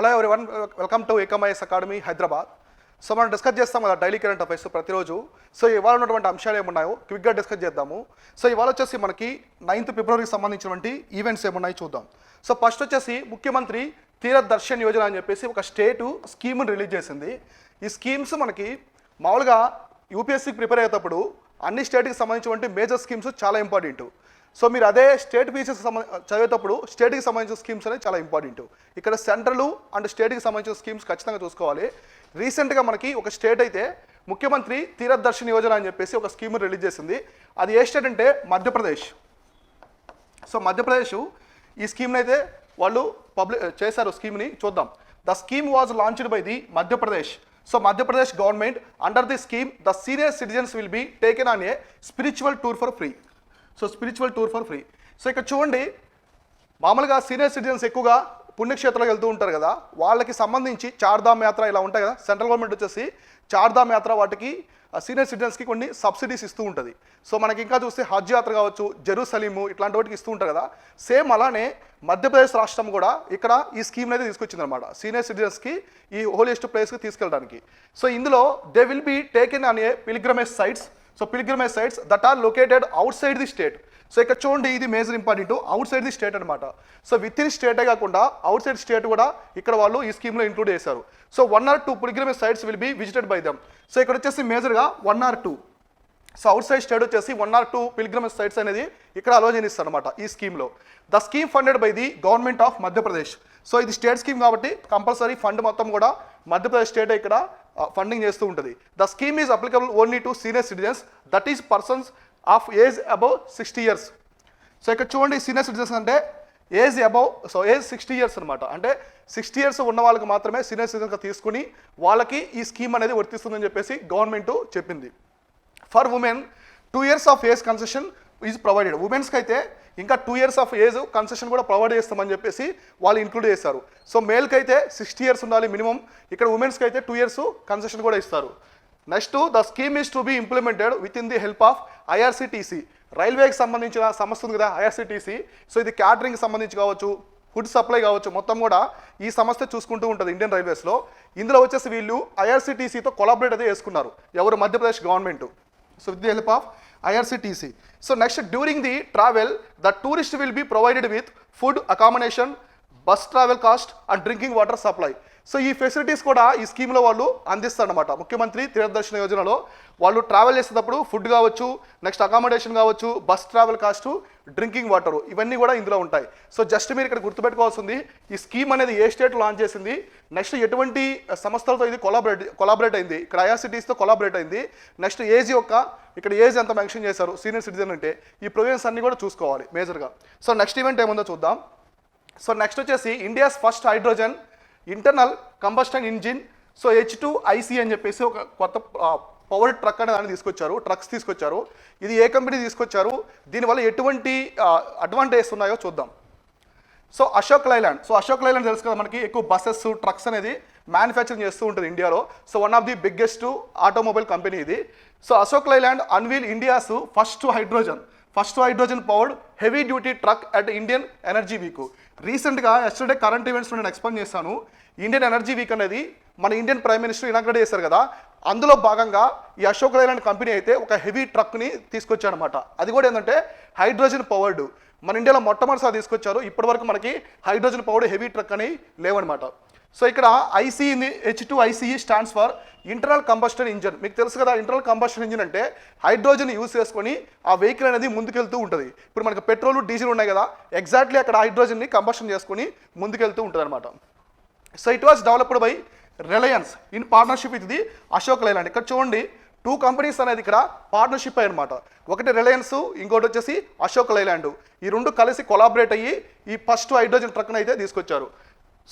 Hello everyone, welcome to ఏకమైఎస్ academy Hyderabad. So మనం discuss చేస్తాం కదా డైలీ కరెంట్ అఫైర్స్ ప్రతిరోజు. సో ఇవాళ ఉన్నటువంటి అంశాలు ఏమున్నాయో క్విక్గా డిస్కస్ చేద్దాము. సో ఇవాళ వచ్చేసి మనకి 9th ఫిబ్రవరికి సంబంధించినటువంటి ఈవెంట్స్ ఏమున్నాయో చూద్దాం. సో ఫస్ట్ వచ్చేసి ముఖ్యమంత్రి తీరత్ దర్శన్ యోజన అని చెప్పేసి ఒక స్టేటు స్కీమ్ని రిలీజ్ చేసింది. ఈ స్కీమ్స్ మనకి మామూలుగా యూపీఎస్సీకి ప్రిపేర్ అయ్యేటప్పుడు అన్ని స్టేట్కి సంబంధించినటువంటి మేజర్ స్కీమ్స్ చాలా ఇంపార్టెంట్. సో మీరు అదే స్టేట్ పీసెస్ చదివేటప్పుడు స్టేట్కి సంబంధించిన స్కీమ్స్ అనేది చాలా ఇంపార్టెంట్. ఇక్కడ సెంట్రల్ అండ్ స్టేట్కి సంబంధించిన స్కీమ్స్ ఖచ్చితంగా చూసుకోవాలి. రీసెంట్గా మనకి ఒక స్టేట్ అయితే ముఖ్యమంత్రి తీరత్ దర్శన్ యోజన అని చెప్పేసి ఒక స్కీమ్ రిలీజ్ చేసింది. అది ఏ స్టేట్ అంటే మధ్యప్రదేశ్. సో మధ్యప్రదేశ్ ఈ స్కీమ్ని అయితే వాళ్ళు చేశారు. స్కీమ్ని చూద్దాం. The scheme was launched by the Madhya Pradesh. So Madhya Pradesh government under the scheme the senior citizens will be taken on a spiritual tour for free. So spiritual tour for free. So ఇక్కడ చూడండి, మామూలుగా సీనియర్ సిటిజన్స్ ఎక్కువగా పుణ్యక్షేత్రాలకు వెళ్తూ ఉంటారు కదా, వాళ్ళకి సంబంధించి చార్ధామ్ యాత్ర ఇలా ఉంటాయి కదా. సెంట్రల్ గవర్నమెంట్ వచ్చేసి చార్ధామ్ యాత్ర వాటికి సీనియర్ సిటిజన్స్కి కొన్ని సబ్సిడీస్ ఇస్తూ ఉంటుంది. సో మనకి ఇంకా చూస్తే హజ్ యాత్ర కావచ్చు, జెరూసలీము ఇట్లాంటి వాటికి ఇస్తూ ఉంటారు కదా. సేమ్ అలానే మధ్యప్రదేశ్ రాష్ట్రం కూడా ఇక్కడ ఈ స్కీమ్ అయితే తీసుకొచ్చింది అనమాట, సీనియర్ సిటిజన్స్కి ఈ హోలియెస్ట్ ప్లేస్కి తీసుకెళ్ళడానికి. సో ఇందులో they will be taken on a pilgrimage sites. So pilgrimage sites that are located outside the state. So ఇక్కడ చూడండి, ఇది major important, outside the state అనమాట. సో విత్ ఇన్ స్టేటే కాకుండా అవుట్ సైడ్ స్టేట్ కూడా ఇక్కడ వాళ్ళు ఈ స్కీమ్లో ఇంక్లూడ్ చేశారు. So 1 or 2 pilgrimage sites will be visited by them. So ఇక్కడ వచ్చేసి మేజర్గా 1 or 2. So outside state వచ్చేసి 1 or 2 పిల్గ్రిమేజ్ సైట్స్ అనేది ఇక్కడ అలో చేస్తారు అనమాట ఈ స్కీమ్లో. The scheme funded by the government of Madhya Pradesh. So ఇది స్టేట్ స్కీమ్ కాబట్టి కంపల్సరీ ఫండ్ మొత్తం కూడా మధ్యప్రదేశ్ స్టేట్ ఇక్కడ ఫండింగ్ చేస్తూ ఉంటుంది. The scheme is applicable only to senior citizens, that is persons of age above 60 years. So ఇక్కడ చూడండి, సీనియర్ సిటిజన్స్ అంటే age above, so age 60 years అనమాట. అంటే 60 years ఉన్న వాళ్ళకి మాత్రమే సీనియర్ సిటిజన్గా తీసుకుని వాళ్ళకి ఈ స్కీమ్ అనేది వర్తిస్తుందని చెప్పేసి గవర్నమెంట్ చెప్పింది. For women 2 years of age concession is provided. ఉమెన్స్కి అయితే ఇంకా 2 years ఆఫ్ ఏజ్ కన్సెషన్ కూడా ప్రొవైడ్ చేస్తామని చెప్పేసి వాళ్ళు ఇంక్లూడ్ చేస్తారు. సో మేల్కి అయితే 60 years ఉండాలి మినిమం, ఇక్కడ ఉమెన్స్కి అయితే 2 years కన్సెషన్ కూడా ఇస్తారు. Next, the scheme is to be implemented with in the help of IRCTC. రైల్వేకి సంబంధించిన సంస్థ ఉంది కదా ఐఆర్సిటీసీ. సో ఇది క్యాటరింగ్కి సంబంధించి కావచ్చు, ఫుడ్ సప్లై కావచ్చు, మొత్తం కూడా ఈ సంస్థ చూసుకుంటూ ఉంటుంది ఇండియన్ రైల్వేస్లో. ఇందులో వచ్చేసి వీళ్ళు ఐఆర్సిటీసీతో కొలాబరేట్ అయితే చేసుకున్నారు, ఎవరు Madhya Pradesh government. So with the help of IRCTC. So next, during the travel, the tourist will be provided with food, accommodation, bus travel cost and drinking water supply. So ఈ ఫెసిలిటీస్ కూడా ఈ స్కీమ్లో వాళ్ళు అందిస్తారనమాట. ముఖ్యమంత్రి తీరత్ దర్శన్ యోజనలో వాళ్ళు ట్రావెల్ చేసేటప్పుడు ఫుడ్ కావచ్చు, నెక్స్ట్ అకామిడేషన్ కావచ్చు, bus travel cost, drinking water, ఇవన్నీ కూడా ఇందులో ఉంటాయి. సో జస్ట్ మీరు ఇక్కడ గుర్తుపెట్టుకోవాల్సింది, ఈ స్కీమ్ అనేది ఏ స్టేట్ లాంచ్ చేసింది, నెక్స్ట్ ఎటువంటి సంస్థలతో ఇది కొలాబరేట్ అయింది. ఇక్కడ ఐఆర్సిటీస్తో కొలాబరేట్ అయింది. నెక్స్ట్ ఏజ్ ఇక్కడ ఏజ్ ఎంత మెన్షన్ చేశారు సీనియర్ సిటిజన్ అంటే, ఈ ప్రొవిజన్స్ అన్ని కూడా చూసుకోవాలి మేజర్గా. సో నెక్స్ట్ ఈవెంట్ ఏముందో చూద్దాం. సో నెక్స్ట్ వచ్చేసి India's first hydrogen internal combustion engine. So H2IC అని చెప్పేసి ఒక కొత్త పవర్ ట్రక్ అనే దాన్ని ట్రక్స్ తీసుకొచ్చారు. ఇది ఏ కంపెనీ తీసుకొచ్చారు, దీనివల్ల ఎటువంటి అడ్వాంటేజెస్ ఉన్నాయో చూద్దాం. So Ashok Leyland. So Ashok Leyland తెలుసు కదా మనకి, ఎక్కువ బస్సెస్, ట్రక్స్ అనేది మ్యానుఫ్యాక్చరింగ్ చేస్తూ ఉంటుంది ఇండియాలో. So one of the biggest automobile company ఇది. So Ashok Leyland unveil India's first hydrogen powered heavy duty truck at Indian energy week. రీసెంట్గా ఎస్టర్డే కరెంట్ ఈవెంట్స్లో నేను ఎక్స్ప్లెయిన్ చేశాను. ఇండియన్ ఎనర్జీ వీక్ అనేది మన ఇండియన్ ప్రైమ్ మినిస్టర్ ఇనాగ్రేట్ చేశారు కదా, అందులో భాగంగా ఈ అశోక్ లైలాండ్ కంపెనీ అయితే ఒక హెవీ ట్రక్ని తీసుకొచ్చారనమాట. అది కూడా ఏంటంటే హైడ్రోజన్ పవర్డ్. మన ఇండియాలో మొట్టమొదటిసారి తీసుకొచ్చారు. ఇప్పటివరకు మనకి హైడ్రోజన్ పవర్డ్ హెవీ ట్రక్ అని లేవన్నమాట. సో ఇక్కడ H2ICE stands for internal combustion engine. మీకు తెలుసు కదా, ఇంటర్నల్ కంబస్షన్ ఇంజిన్ అంటే హైడ్రోజన్ యూజ్ చేసుకొని ఆ వెహికల్ అనేది ముందుకెళ్తూ ఉంటుంది. ఇప్పుడు మనకి పెట్రోల్, డీజిల్ ఉన్నాయి కదా, ఎగ్జాక్ట్లీ అక్కడ హైడ్రోజన్ని కంబస్షన్ చేసుకొని ముందుకెళ్తూ ఉంటుంది అనమాట. So it was developed by Reliance in partnership with the Ashok Leyland. ఇక్కడ చూడండి, 2 కంపెనీస్ అనేది ఇక్కడ పార్ట్నర్షిప్ అయ్యనమాట. ఒకటి రిలయన్స్, ఇంకోటి వచ్చేసి అశోక్ లైలాండ్. ఈ 2 కలిసి కొలాబరేట్ అయ్యి ఈ ఫస్ట్ హైడ్రోజన్ ట్రక్ని అయితే తీసుకొచ్చారు.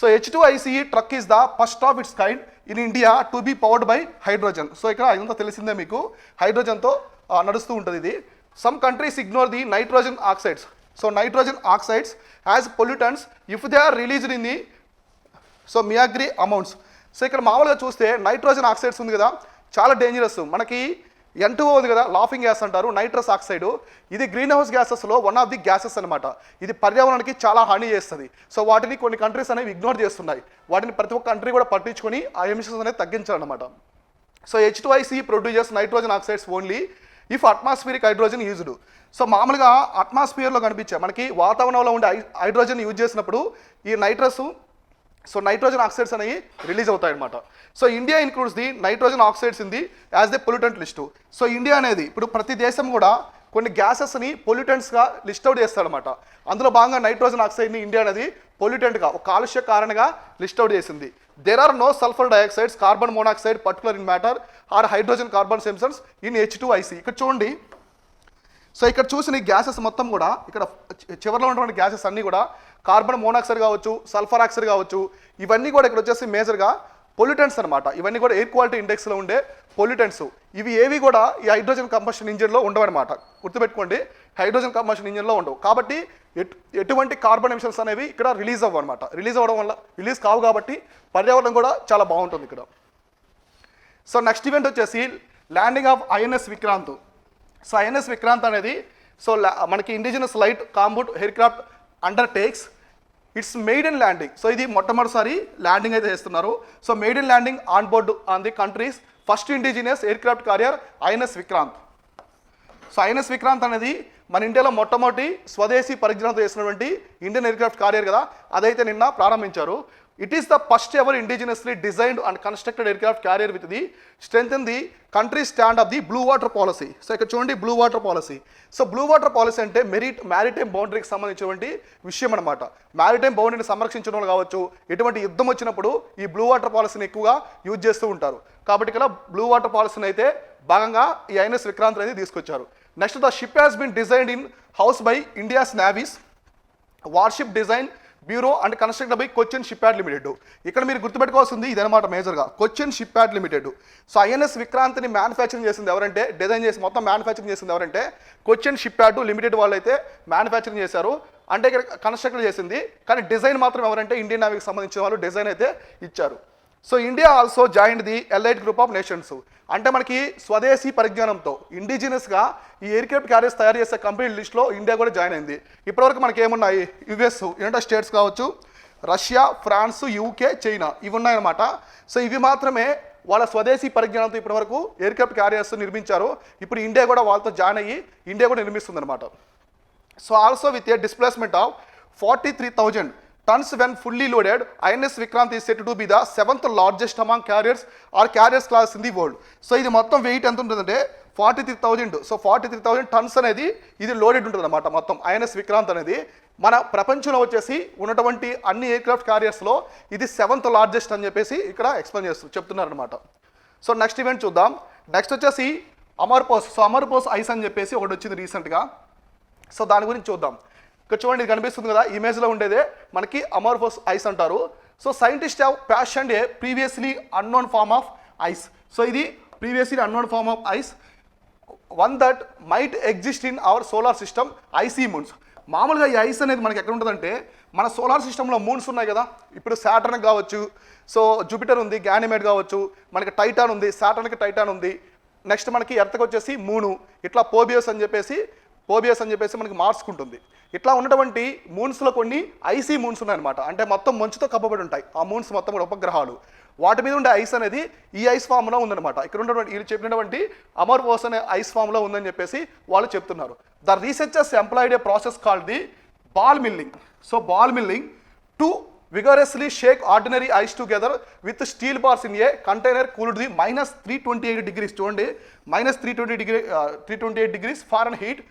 So H2ICE truck is the first of its kind in India to be powered by hydrogen. So ఇక్కడ ఇదంతా తెలిసిందే మీకు, హైడ్రోజన్తో నడుస్తూ ఉంటుంది ఇది. Some countries ignore the nitrogen oxides. So nitrogen oxides as pollutants if they are released in the meagre amounts. So ఇక్కడ మామూలుగా చూస్తే నైట్రోజన్ ఆక్సైడ్స్ ఉంది కదా, చాలా డేంజరస్. మనకి N2O ఉంది కదా, లాఫింగ్ గ్యాస్ అంటారు, నైట్రస్ ఆక్సైడ్. ఇది గ్రీన్ హౌస్ గ్యాసెస్లో వన్ ఆఫ్ ది గ్యాసెస్ అనమాట. ఇది పర్యావరణానికి చాలా హాని చేస్తుంది. సో వాటిని కొన్ని కంట్రీస్ అనేవి ఇగ్నోర్ చేస్తున్నాయి. వాటిని ప్రతి ఒక్క కంట్రీ కూడా పట్టించుకొని ఆ ఎమిషన్స్ అనేది తగ్గించాలన్నమాట. So H2IC producers nitrogen oxides only if atmospheric hydrogen used. So మామూలుగా అట్మాస్ఫియర్లో కనిపించే మనకి వాతావరణంలో ఉండే హైడ్రోజన్ యూజ్ చేసినప్పుడు ఈ నైట్రోజన్ ఆక్సైడ్స్ అనేవి రిలీజ్ అవుతాయి అనమాట. So India includes the nitrogen oxides in the as the pollutant list. So India అనేది ఇప్పుడు ప్రతి దేశం కూడా కొన్ని గ్యాసెస్ని పొల్యూటెంట్స్గా లిస్ట్ అవుట్ చేస్తాడనమాట. అందులో భాగంగా నైట్రోజన్ ఆక్సైడ్ని ఇండియా అనేది పొల్యూటెంట్గా ఒక కాలుష్య కారణంగా లిస్ట్ అవుట్ చేసింది. There are no sulphur dioxides, carbon monoxide particular in matter or hydrogen carbon emissions in H2IC. ఇక్కడ చూడండి. సో ఇక్కడ చూసిన ఈ గ్యాసెస్ మొత్తం కూడా ఇక్కడ చివరిలో ఉన్నటువంటి గ్యాసెస్ అన్నీ కూడా కార్బన్ మోనాక్సైడ్ కావచ్చు, సల్ఫర్ ఆక్సైడ్ కావచ్చు, ఇవన్నీ కూడా ఇక్కడ వచ్చేసి మేజర్గా పొల్యూటెంట్స్ అనమాట. ఇవన్నీ కూడా ఎయిర్ క్వాలిటీ ఇండెక్స్లో ఉండే పొల్యూటెంట్స్. ఇవి ఏవి కూడా ఈ హైడ్రోజన్ కంబషన్ ఇంజిన్లో ఉండవన్నమాట. గుర్తుపెట్టుకోండి, హైడ్రోజన్ కంబషన్ ఇంజిన్లో ఉండవు. కాబట్టి ఎటువంటి కార్బన్ ఎమిషన్స్ అనేవి ఇక్కడ రిలీజ్ అవ్వవు అనమాట. రిలీజ్ అవ్వడం వల్ల రిలీజ్ కావు కాబట్టి పర్యావరణం కూడా చాలా బాగుంటుంది ఇక్కడ. సో నెక్స్ట్ ఈవెంట్ వచ్చేసి landing of INS Vikrant. So INS Vikrant అనేది మనకి indigenous light combat aircraft undertakes its maiden landing. So ఇది మొట్టమొదటిసారి ల్యాండింగ్ అయితే చేస్తున్నారు. So maiden landing on board on the country's first indigenous aircraft carrier INS Vikrant. So INS Vikrant అనేది మన ఇండియాలో మొట్టమొదటి స్వదేశీ పరిజ్ఞానంతో చేసినటువంటి ఇండియన్ ఎయిర్ క్రాఫ్ట్ క్యారియర్ కదా, అదైతే నిన్న ప్రారంభించారు. It is the first ever indigenously designed and constructed air craft carrier with the strength in the country stand of the blue water policy. So ఇక్కడ చూడండి, blue water policy. So blue water policy అంటే maritime బౌండరీకి సంబంధించినటువంటి విషయం అనమాట. Maritime బౌండరీని సంరక్షించడం కావచ్చు, ఎటువంటి యుద్ధం వచ్చినప్పుడు ఈ బ్లూ వాటర్ పాలసీని ఎక్కువగా యూజ్ చేస్తూ ఉంటారు. కాబట్టి ఇక్కడ బ్లూ వాటర్ పాలసీని అయితే భాగంగా ఈ INS విక్రాంత్ అనేది తీసుకొచ్చారు. Next the ship has been designed in house by India's navy's warship design bureau and constructed by Cochin shipyard limited. ఇక్కడ మీరు గుర్తుపెట్టుకోవాల్సింది ఇదనమాట మేజర్గా, Cochin shipyard limited. So INS విక్రాంత్ని మ్యానుఫ్యాక్చరింగ్ చేసింది ఎవరంటే, డిజైన్ చేసి మొత్తం మ్యానుఫ్యాక్చరింగ్ చేసింది ఎవరంటే కొచ్చిన్ షిప్ యార్డ్ లిమిటెడ్ వాళ్ళు అయితే మ్యానుఫ్యాక్చరింగ్ చేశారు. అంటే ఇక్కడ కన్స్ట్రక్ట్ చేసింది, కానీ డిజైన్ మాత్రం ఎవరంటే ఇండియన్ నేవీకి సంబంధించిన వాళ్ళు డిజైన్ అయితే ఇచ్చారు. So India also joined the elite group of nations. అంటే మనకి స్వదేశీ పరిజ్ఞానంతో ఇండిజినస్గా ఈ ఎయిర్ క్రాఫ్ట్ క్యారియర్స్ తయారు చేసే కంపెనీ లిస్ట్లో ఇండియా కూడా జాయిన్ అయింది. ఇప్పటివరకు మనకి ఏమున్నాయి, US యునైటెడ్ స్టేట్స్ కావచ్చు, రష్యా, ఫ్రాన్స్, UK, చైనా, ఇవి ఉన్నాయన్నమాట. సో ఇవి మాత్రమే వాళ్ళ స్వదేశీ పరిజ్ఞానంతో ఇప్పటివరకు ఎయిర్ క్రాఫ్ట్ క్యారియర్స్ నిర్మించారు. ఇప్పుడు ఇండియా కూడా వాళ్ళతో జాయిన్ అయ్యి ఇండియా కూడా నిర్మిస్తుంది అనమాట. So also with a displacement of 43,000 tons when fully loaded, INS Vikrant is said to be the 7th largest among carriers or carriers class in the world. So ఇది మొత్తం వెయిట్ ఎంత ఉంటుందంటే 43,000. సో 43,000 tons అనేది ఇది loaded ఉంటుంది అనమాట. మొత్తం INS Vikrant అనేది మన ప్రపంచంలో వచ్చేసి ఉన్నటువంటి అన్ని ఎయిర్ క్రాఫ్ట్ క్యారియర్స్లో ఇది 7th లార్జెస్ట్ అని చెప్పేసి ఇక్కడ ఎక్స్ప్లెయిన్ చెప్తున్నారు అనమాట. సో నెక్స్ట్ ఈవెంట్ చూద్దాం. నెక్స్ట్ వచ్చేసి అమర్పోస్. సో అమర్పోస్ ఐస్ అని చెప్పేసి ఒకటి వచ్చింది రీసెంట్గా. సో దాని గురించి చూద్దాం. ఇక్కడ చూడండి, ఇది కనిపిస్తుంది కదా, ఇమేజ్లో ఉండేదే మనకి అమర్ఫోస్ ఐస్ అంటారు. So scientist have fashioned a previously unknown form of ice. So ఇది previously unknown form of ice, one that might exist in our solar system icy moons. మామూలుగా ఈ ఐస్ అనేది మనకి ఎక్కడ ఉంటుందంటే మన సోలార్ సిస్టంలో మూన్స్ ఉన్నాయి కదా, ఇప్పుడు సాటర్న్ కావచ్చు, సో జూపిటర్ ఉంది, గ్యానిమేడ్ కావచ్చు, మనకి టైటాన్ ఉంది, సాటర్న్కి టైటాన్ ఉంది. నెక్స్ట్ మనకి ఎర్త్కి వచ్చేసి మూను, ఇట్లా పోబియస్ అని చెప్పేసి మనకి మార్స్కి ఉంటుంది. ఇట్లా ఉన్నటువంటి మూన్స్లో కొన్ని ఐసీ మూన్స్ ఉన్నాయన్నమాట. అంటే మొత్తం మంచుతో కప్పబడి ఉంటాయి ఆ మూన్స్ మొత్తం కూడా ఉపగ్రహాలు. వాటి మీద ఉండే ఐస్ అనేది ఈ ఐస్ ఫామ్లో ఉందన్నమాట. ఇక్కడ ఉన్నటువంటి వీళ్ళు చెప్పినటువంటి అమర్ఫోస్ అనే ఐస్ ఫామ్లో ఉందని చెప్పేసి వాళ్ళు చెప్తున్నారు. The researchers employed A process called the ball milling. So ball milling to vigorously shake ordinary ice together with steel bars in a container cooled the -328 degrees. చూడండి, -328 degrees ఫారెన్హీట్.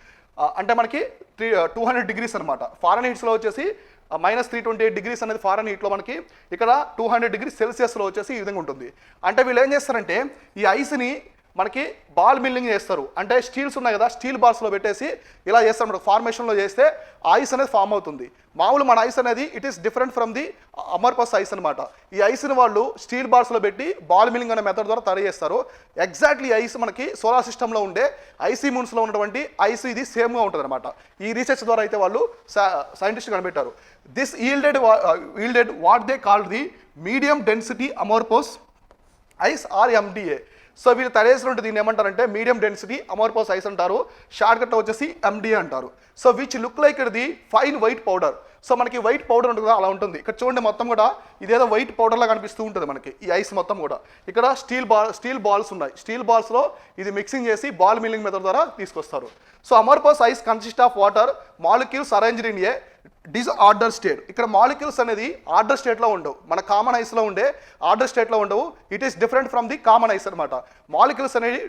అంటే మనకి 200 degrees అనమాట. ఫారెన్హీట్స్లో వచ్చేసి -328 degrees అనేది ఫారెన్హీట్లో మనకి, ఇక్కడ 200 degrees సెల్సియస్లో వచ్చేసి ఈ విధంగా ఉంటుంది. అంటే వీళ్ళు ఏం చేస్తారంటే ఈ ఐస్ని మనకి బాల్ మిల్లింగ్ చేస్తారు. అంటే స్టీల్స్ ఉన్నాయి కదా, స్టీల్ బాల్స్లో పెట్టేసి ఇలా చేస్తారు మనకు, ఫార్మేషన్లో చేస్తే ఐస్ అనేది ఫామ్ అవుతుంది. మామూలు మన ఐస్ అనేది it is different from the amorphous ice అనమాట. ఈ ఐస్ని వాళ్ళు స్టీల్ బాల్స్లో పెట్టి బాల్ మిల్లింగ్ అనే మెథడ్ ద్వారా తయారు చేస్తారు. ఎగ్జాక్ట్లీ ఐస్ మనకి సోలార్ సిస్టంలో ఉండే ఐసీ మూన్స్లో ఉన్నటువంటి ఐస్ ఇది సేమ్గా ఉంటుంది అనమాట. ఈ రీసెర్చ్ ద్వారా అయితే వాళ్ళు సైంటిస్ట్ కనిపెట్టారు. This yielded what they called the medium density amorphous ice or MDA. So వీళ్ళు తయారు చేసినటువంటి దీన్ని ఏమంటారంటే మీడియం డెన్సిటీ అమోర్ఫస్ ఐస్ అంటారు, షార్ట్ కట్ వచ్చేసి ఎండి అంటారు. సో విచ్ లుక్ లైక్ ఇది ఫైన్ వైట్ పౌడర్. సో మనకి వైట్ పౌడర్ ఉంటుంది అలా ఉంటుంది. ఇక్కడ చూడండి మొత్తం కూడా ఇదేదో వైట్ పౌడర్ లాగా కనిపిస్తూ ఉంటుంది మనకి ఈ ఐస్ మొత్తం కూడా. ఇక్కడ స్టీల్ బాల్స్ ఉన్నాయి. స్టీల్ బాల్స్లో ఇది మిక్సింగ్ చేసి బాల్ మిల్లింగ్ మెథడ్ ద్వారా తీసుకొస్తారు. So amorphous ice consist of water molecules arranged in a disorder state. ఇక్కడ మాలిక్యూల్స్ అనేది ఆర్డర్ స్టేట్లో ఉండవు, మన కామన్ ఐస్లో ఉండే ఆర్డర్ స్టేట్లో ఉండవు. It is different from the common ice అనమాట. మాలిక్యూల్స్ అనేవి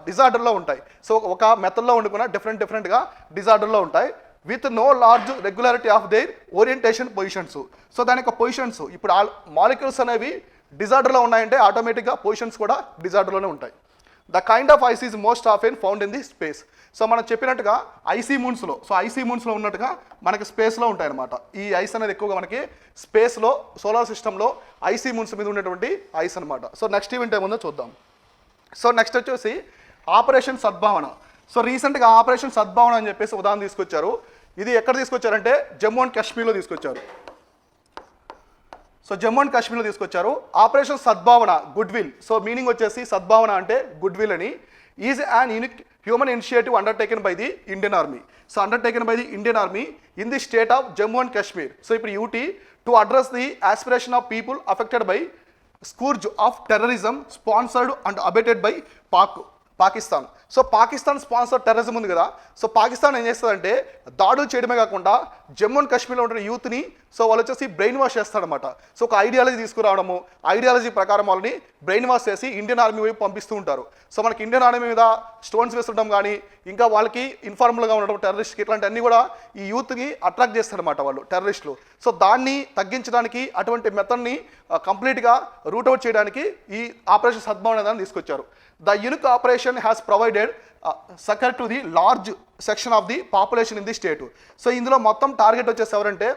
డిజార్డర్లో ఉంటాయి. సో ఒక మెథడ్లో వండుకున్న డిఫరెంట్గా డిజార్డర్లో ఉంటాయి with no large regularity of their orientation positions. So దాని యొక్క పొజిషన్స్ ఇప్పుడు మాలిక్యూల్స్ అనేవి డిజార్డర్లో ఉన్నాయంటే ఆటోమేటిక్గా పొజిషన్స్ కూడా డిజార్డర్లోనే ఉంటాయి. The kind of ice is most often found in the space. So మనం చెప్పినట్టుగా ఐసీ మూన్స్లో ఉన్నట్టుగా మనకి స్పేస్లో ఉంటాయన్నమాట. ఈ ఐస్ అనేది ఎక్కువగా మనకి స్పేస్లో సోలార్ సిస్టంలో ఐసీ మూన్స్ మీద ఉన్నటువంటి ఐస్ అనమాట. సో నెక్స్ట్ ఈవెంట్ ఏముందో చూద్దాం. సో నెక్స్ట్ వచ్చేసి ఆపరేషన్ సద్భావన. సో రీసెంట్గా ఆపరేషన్ సద్భావన అని చెప్పేసి ఉదాహరణ తీసుకొచ్చారు. ఇది ఎక్కడ తీసుకొచ్చారంటే జమ్మూ అండ్ కాశ్మీర్లో తీసుకొచ్చారు. సో జమ్మూ అండ్ కాశ్మీర్లో తీసుకొచ్చారు. Operation Sadbhavana goodwill. So meaning వచ్చేసి సద్భావన అంటే గుడ్ విల్ అని. Is an unique human initiative undertaken by the Indian army. So undertaken by the Indian army in the state of Jammu and Kashmir. So ఇప్పుడు UT to address the aspiration of people affected by scourge of terrorism sponsored and abetted by Pakistan. So Pakistan sponsor terrorism ఉంది కదా. So Pakistan ఏం చేస్తుందంటే దాడులు చేయడమే కాకుండా Jammu and కాశ్మీర్లో ఉంటున్న యూత్ని సో వాళ్ళు వచ్చేసి బ్రెయిన్ వాష్ చేస్తారనమాట. సో ఒక ఐడియాలజీ తీసుకురావడము, ఐడియాలజీ ప్రకారం వాళ్ళని బ్రెయిన్ వాష్ చేసి ఇండియన్ ఆర్మీ వైపు పంపిస్తూ ఉంటారు. సో మనకి ఇండియన్ ఆర్మీ మీద స్టోన్స్ వేస్తుండడం కానీ ఇంకా వాళ్ళకి ఇన్ఫార్మల్గా ఉండడం టెర్రరిస్ట్కి ఇట్లాంటివన్నీ కూడా ఈ యూత్ని అట్రాక్ట్ చేస్తారనమాట వాళ్ళు టెర్రరిస్టులు. సో దాన్ని తగ్గించడానికి అటువంటి మెథడ్ని కంప్లీట్గా రూట్అవుట్ చేయడానికి ఈ ఆపరేషన్ సద్భావన దాన్ని తీసుకొచ్చారు. The unique operation has provided succor to the large section of the population in the state. So ఇందులో మొత్తం టార్గెట్ వచ్చేసి ఎవరంటే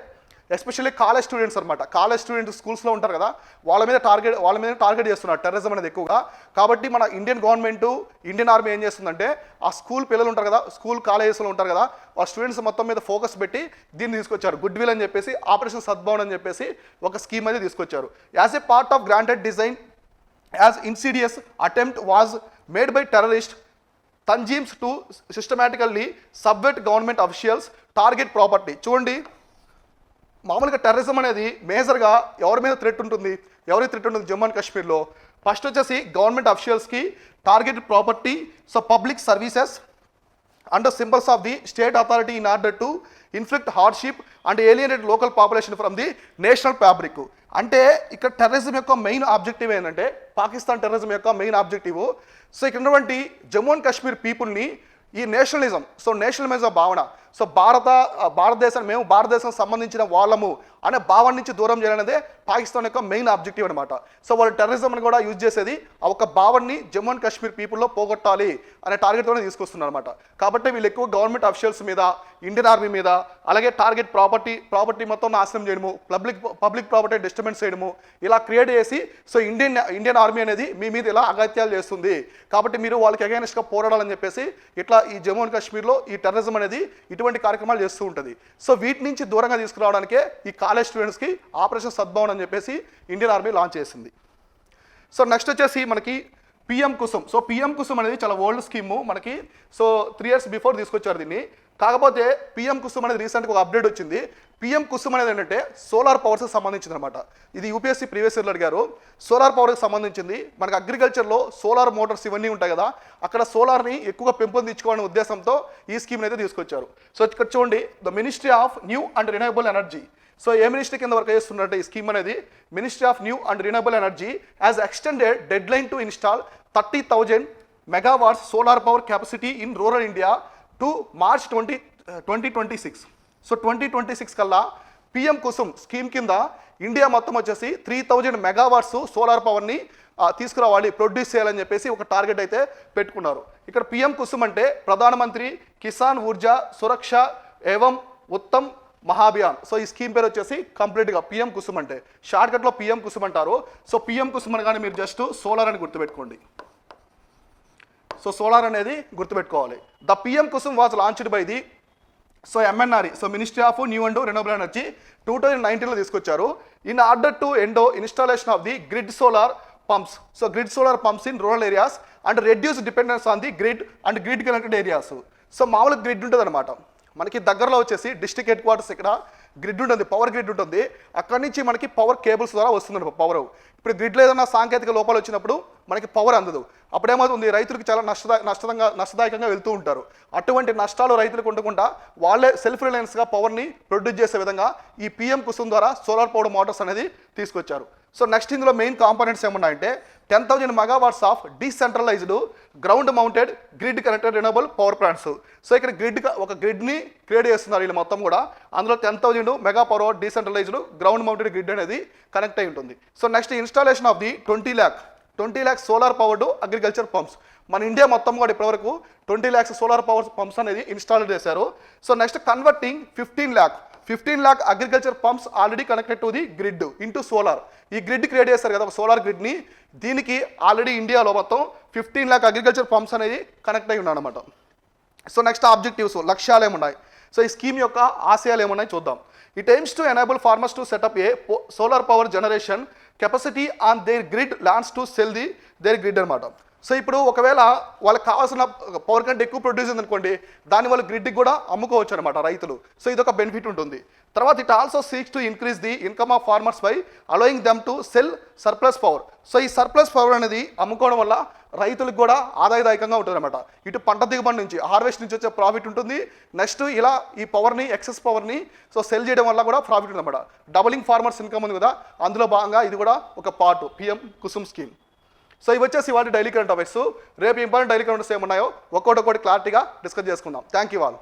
ఎస్పెషల్లీ కాలేజ్ స్టూడెంట్స్ అనమాట. కాలేజ్ స్టూడెంట్స్ స్కూల్స్లో ఉంటారు కదా, వాళ్ళ మీద టార్గెట్ చేస్తున్నారు టెర్రరిజం అనేది ఎక్కువగా. కాబట్టి మన ఇండియన్ గవర్నమెంట్ ఇండియన్ ఆర్మీ ఏం చేస్తుందంటే ఆ స్కూల్ పిల్లలు ఉంటారు కదా, స్కూల్ కాలేజెస్లో ఉంటారు కదా, ఆ స్టూడెంట్స్ మొత్తం మీద ఫోకస్ పెట్టి దీన్ని తీసుకొచ్చారు. గుడ్ విల్ అని చెప్పేసి ఆపరేషన్ సద్భావన అని చెప్పేసి ఒక స్కీమ్ అనేది తీసుకొచ్చారు. As a part of granted design as insidious attempt was made by terrorist tanjeems to systematically subvert government officials target property. చూడండి మామూలుగా టెర్రరిజం అనేది మేజర్గా ఎవరి మీద థ్రెట్ ఉంటుంది జమ్మూ అండ్ కాశ్మీర్లో. ఫస్ట్ వచ్చేసి గవర్నమెంట్ అఫీషియల్స్కి target property, so public services and symbols of the state authority in order to inflict hardship and alienate local population from the national fabric. అంటే ఇక్కడ టెర్రరిజం యొక్క మెయిన్ ఆబ్జెక్టివ్ ఏంటంటే Pakistan terrorism యొక్క main objective. So ఇక్కడ ఉన్నటువంటి Jammu and Kashmir పీపుల్ని ఈ nationalism, so nationalism భావన, సో భారతదేశం సంబంధించిన వాళ్ళము అనే భావన నుంచి దూరం చేయాలనేదే పాకిస్తాన్ యొక్క మెయిన్ ఆబ్జెక్టివ్ అనమాట. సో వాళ్ళు టెర్రరిజంని కూడా యూజ్ చేసేది ఆ ఒక భావన్ని జమ్మూ అండ్ కాశ్మీర్ పీపుల్లో పోగొట్టాలి అనే టార్గెట్తోనే తీసుకొస్తున్నారు అనమాట. కాబట్టి వీళ్ళు ఎక్కువ గవర్నమెంట్ అఫీషియల్స్ మీద, ఇండియన్ ఆర్మీ మీద, అలాగే టార్గెట్ ప్రాపర్టీ మొత్తం నాశనం చేయడము, పబ్లిక్ ప్రాపర్టీ డిస్టర్బెన్స్ చేయడము ఇలా క్రియేట్ చేసి సో ఇండియన్ ఆర్మీ అనేది మీ మీద ఇలా అగత్యాలు చేస్తుంది కాబట్టి మీరు వాళ్ళకి అగైనెస్ట్గా పోరాడాలని చెప్పేసి ఇట్లా ఈ జమ్మూ అండ్ కాశ్మీర్లో ఈ టెర్రరిజం అనేది ఇటువంటి కార్యక్రమాలు చేస్తూ ఉంటుంది. సో వీటి నుంచి దూరంగా తీసుకురావడానికే ఈ కాలేజ్ స్టూడెంట్స్కి ఆపరేషన్ సద్భావన అని చెప్పేసి ఇండియన్ ఆర్మీ లాంచ్ చేసింది. సో నెక్స్ట్ వచ్చేసి మనకి PM Kusum. So PM Kusum అనేది చాలా ఓల్డ్ స్కీము మనకి. సో 3 years బిఫోర్ తీసుకొచ్చారు దీన్ని. కాకపోతే పిఎం కుసుమ్ అనేది రీసెంట్గా ఒక అప్డేట్ వచ్చింది. పిఎం కుసుమ్ అనేది ఏంటంటే సోలార్ పవర్స్కి సంబంధించింది అనమాట. ఇది యూపీఎస్సీ ప్రీవియస్ ఇయర్లో అడిగారు. సోలార్ పవర్కి సంబంధించింది. మనకి అగ్రికల్చర్లో సోలార్ మోటార్స్ ఇవన్నీ ఉంటాయి కదా, అక్కడ సోలార్ని ఎక్కువగా పెంపొందించుకోవాలనే ఉద్దేశంతో ఈ స్కీమ్ని అయితే తీసుకొచ్చారు. సో ఇక్కడ చూడండి, the ministry of new and renewable energy. So ఏ మినిస్ట్రీ కింద వర్క్ చేస్తున్నట్టే ఈ స్కీమ్ అనేది ministry of new and renewable energy has extended deadline to install 30,000 megawatts solar power capacity in rural India to March 2026. So 2026 కల్లా PM Kusum scheme కింద India మొత్తం వచ్చేసి 3,000 megawatts solar పవర్ని తీసుకురావాలి, ప్రొడ్యూస్ చేయాలని చెప్పేసి ఒక టార్గెట్ అయితే పెట్టుకున్నారు. ఇక్కడ పిఎం కుసుమ్ అంటే ప్రధానమంత్రి కిసాన్ ఊర్జా సురక్ష ఏవం ఉత్తమ్ మహాభియాన్. సో ఈ స్కీమ్ పేరు వచ్చేసి కంప్లీట్గా పిఎం కుసుమ్ అంటే షార్ట్కట్లో పిఎం కుసుమ్ అంటారు. సో పిఎం కుసుమ్ అనగానే మీరు జస్ట్ సోలార్ అని గుర్తుపెట్టుకోండి. సో సోలార్ అనేది గుర్తుపెట్టుకోవాలి. The PM Kusum was launched by the so MNRE, so ministry of new and renewable energy 2019లో తీసుకొచ్చారు. In order to endow installation of the grid solar pumps. So grid solar pumps in rural areas and reduce dependence on the grid and grid connected areas. So మామూలు grid ఉంటుంది అనమాట, మనకి దగ్గరలో వచ్చేసి district headquarters ఇక్కడ grid ఉంటుంది, power grid ఉంటుంది. అక్కడి నుంచి మనకి పవర్ కేబుల్స్ ద్వారా వస్తుంది పవర్. ఇప్పుడు గ్రిడ్లో ఏదైనా సాంకేతిక లోపాలు వచ్చినప్పుడు మనకి పవర్ అందదు, అప్పుడేమవుతుంది రైతులకు చాలా నష్టదాయకంగా వెళ్తూ ఉంటారు. అటువంటి నష్టాలు రైతులకు ఉండకుండా వాళ్ళే సెల్ఫ్ రిలయన్స్గా పవర్ని ప్రొడ్యూస్ చేసే విధంగా ఈ పిఎం కుసుమ్ ద్వారా సోలార్ పవర్ మోటార్స్ అనేది తీసుకొచ్చారు. సో నెక్స్ట్ ఇందులో మెయిన్ కాంపోనెంట్స్ ఏమున్నాయంటే 10,000 megawatts of decentralised ground mounted grid connected renewable power plants. So ఇక్కడ ఒక గ్రిడ్ని క్రియేట్ చేస్తున్నారు వీళ్ళు మొత్తం కూడా. అందులో 10,000 mega power hour decentralised ground mounted grid అనేది కనెక్ట్ అయి ఉంటుంది. So next installation of the 20 lakh solar powered agriculture pumps. మన ఇండియా మొత్తం కూడా ఇప్పటివరకు 20 lakhs సోలార్ పవర్ పంప్స్ అనేది ఇన్స్టాల్ చేశారు. So next converting 15 lakh agriculture pumps already connected to the grid into solar. ఈ గ్రిడ్ క్రియేట్ చేస్తారు కదా solar గ్రిడ్ని, దీనికి ఆల్రెడీ ఇండియాలో మొత్తం 15 lakh అగ్రికల్చర్ పంప్స్ అనేది కనెక్ట్ అయి ఉన్నాయి అనమాట. సో నెక్స్ట్ ఆబ్జెక్టివ్స్, లక్ష్యాలు ఏమున్నాయి, సో ఈ స్కీమ్ యొక్క ఆశయాలు ఏమున్నాయి చూద్దాం. It aims to enable farmers to set up a solar power generation capacity on their grid lands to sell their grid అనమాట. సో ఇప్పుడు ఒకవేళ వాళ్ళకి కావాల్సిన పవర్ కంటే ఎక్కువ ప్రొడ్యూస్ అయిందనుకోండి, దాన్ని వాళ్ళు గ్రిడ్కి కూడా అమ్ముకోవచ్చు అనమాట రైతులు. సో ఇది ఒక బెనిఫిట్ ఉంటుంది. తర్వాత it also seeks to increase the income of farmers by allowing them to cell surplus power. So ఈ సర్ప్లస్ పవర్ అనేది అమ్ముకోవడం వల్ల రైతులకు కూడా ఆదాయదాయకంగా ఉంటుంది అనమాట. ఇటు పంట దిగుబడి నుంచి హార్వెస్ట్ నుంచి వచ్చే ప్రాఫిట్ ఉంటుంది, నెక్స్ట్ ఇలా ఈ పవర్ని ఎక్సెస్ పవర్ని సో సెల్ చేయడం వల్ల కూడా ప్రాఫిట్ ఉంది అనమాట. డబలింగ్ ఫార్మర్స్ ఇన్కమ్ ఉంది కదా, అందులో భాగంగా ఇది కూడా ఒక part PM Kusum scheme. So ఇవి వచ్చేసి వాటి డైలీ కరెంట్ అఫైర్స్. రేపు ఇంపార్టెంట్ డైలీ కరెంట్ అఫైర్స్ ఏమున్నాయో ఒక్కొక్కటి క్లారిటీగా డిస్కస్ చేసుకుందాం. Thank you all.